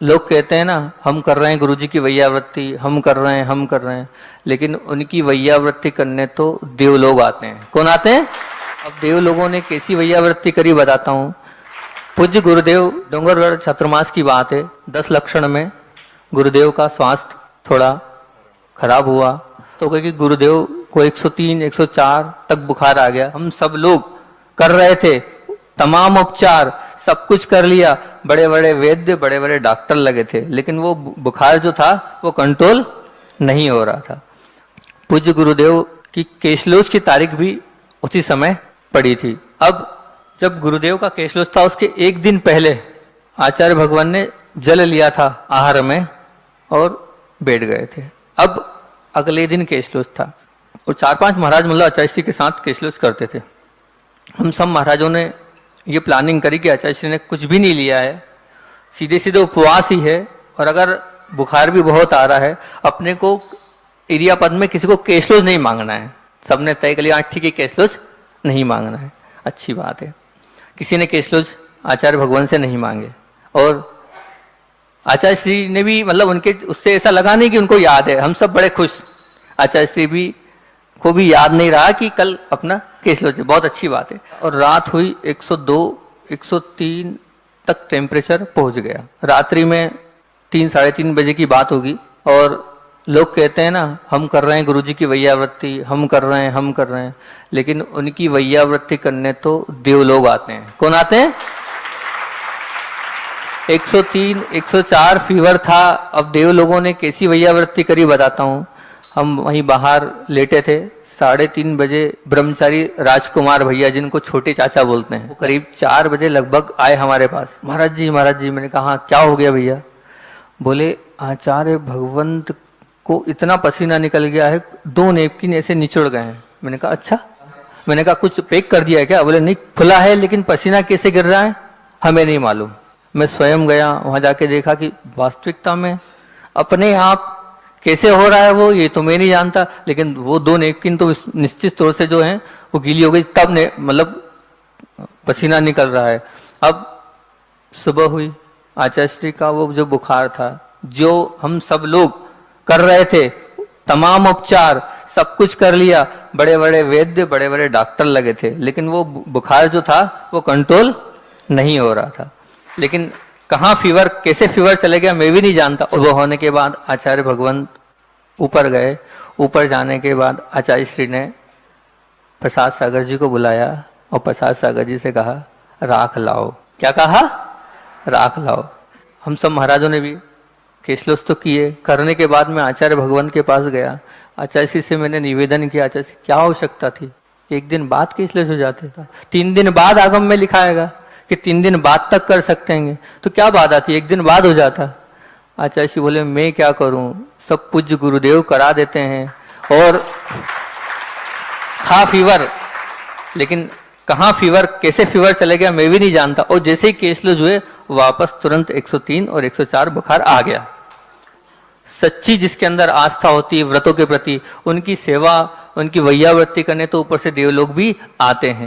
लोग कहते हैं ना, हम कर रहे हैं गुरुजी की वैयावृत्ति, हम कर रहे हैं, लेकिन उनकी वैयावृत्ति करने तो देव लोग आते हैं। कौन आते हैं? अब देव लोगों ने कैसी वैयावृत्ति करी बताता हूँ। पूज्य गुरुदेव, डोंगरगढ़ चातुर्मास की बात है, 10 लक्षण में गुरुदेव का स्वास्थ्य थोड़ा खराब हुआ, तो क्योंकि गुरुदेव को 103, 104 तक बुखार आ गया। हम सब लोग कर रहे थे तमाम उपचार, सब कुछ कर लिया, बड़े बड़े वैद्य, बड़े बड़े डॉक्टर लगे थे, लेकिन वो बुखार जो था वो कंट्रोल नहीं हो रहा था। पूज्य गुरुदेव की केशलोच की तारीख भी उसी समय पड़ी थी। अब जब गुरुदेव का केशलोच था, उसके एक दिन पहले आचार्य भगवान ने जल लिया था आहार में और बैठ गए थे। अब अगले दिन केशलोच था और 4-5 महाराज मतलब आचार्य श्री के साथ केशलोच करते थे। हम सब महाराजों ने ये प्लानिंग करी कि आचार्य श्री ने कुछ भी नहीं लिया है, सीधे सीधे उपवास ही है, और अगर बुखार भी बहुत आ रहा है, अपने को एरिया पद में किसी को केशलोच नहीं मांगना है। सबने तय कर लिया ठीक है, केशलोच नहीं मांगना है, अच्छी बात है। किसी ने केशलोच आचार्य भगवान से नहीं मांगे, और आचार्य श्री ने भी मतलब उनके उससे ऐसा लगा नहीं कि उनको याद है। हम सब बड़े खुश, आचार्य श्री भी को भी याद नहीं रहा कि कल अपना केशलोच है, बहुत अच्छी बात है। और रात हुई 102, 103 तक टेम्परेचर पहुंच गया। रात्रि में 3, साढ़े 3 बजे की बात होगी, और लोग कहते हैं ना, हम कर रहे हैं गुरुजी की वैयावृत्ति, हम कर रहे हैं, लेकिन उनकी वैयावृत्ति करने तो देव लोग आते हैं। कौन आते हैं? 103, 104 फीवर था। अब देव लोगों ने कैसी वैयावृत्ति करी बताता हूँ। हम वहीं बाहर लेटे थे, 3:30 बजे ब्रह्मचारी राजकुमार भैया, जिनको छोटे चाचा बोलते हैं, वो करीब 4 बजे लगभग आए हमारे पास। महाराज जी। मैंने कहा क्या हो गया भैया? बोले आचार्य भगवंत को इतना पसीना निकल गया है, 2 नेपकिन ऐसे निचुड़ गए हैं। मैंने कहा अच्छा। मैंने कहा कुछ पैक कर दिया है क्या? बोले नहीं, खुला है, लेकिन पसीना कैसे गिर रहा है हमें नहीं मालूम। मैं स्वयं गया, वहां जाके देखा कि वास्तविकता में अपने आप कैसे हो रहा है वो, ये तो मैं नहीं जानता, लेकिन वो 2 नेपकिन तो निश्चित तौर से जो है वो गीली हो गई, तब ने मतलब पसीना निकल रहा है। अब सुबह हुई, आचार्य श्री का वो जो बुखार था, जो हम सब लोग कर रहे थे तमाम उपचार, सब कुछ कर लिया, बड़े बड़े वैद्य, बड़े बड़े डॉक्टर लगे थे, लेकिन वो बुखार जो था वो कंट्रोल नहीं हो रहा था। लेकिन कहाँ फीवर, कैसे फीवर चले गया मैं भी नहीं जानता। सुबह होने के बाद आचार्य भगवंत ऊपर गए। ऊपर जाने के बाद आचार्य श्री ने प्रसाद सागर जी को बुलाया और प्रसाद सागर जी से कहा राख लाओ। क्या कहा? राख लाओ। हम सब महाराजों ने भी केशलोच तो किए। करने के बाद मैं आचार्य भगवंत के पास गया। आचार्य श्री से मैंने निवेदन किया, आचार्य श्री क्या आवश्यकता थी, 1 दिन बाद केशलोच हो जाते था, 3 दिन बाद आगम में लिखा आएगा कि 3 दिन बाद तक कर सकते हैं, तो क्या बात आती, 1 दिन बाद हो जाता। आचार्य श्री बोले मैं क्या करूं, सब पूज्य गुरुदेव करा देते हैं। और था फीवर, लेकिन कहाँ फीवर, कैसे फीवर चले गया मैं भी नहीं जानता। और जैसे ही केशलोच हुए, वापस तुरंत 103 और 104 बुखार आ गया। सच्ची जिसके अंदर आस्था होती है व्रतों के प्रति, उनकी सेवा, उनकी वैयावृत्ति करने तो ऊपर से देव लोग भी आते हैं।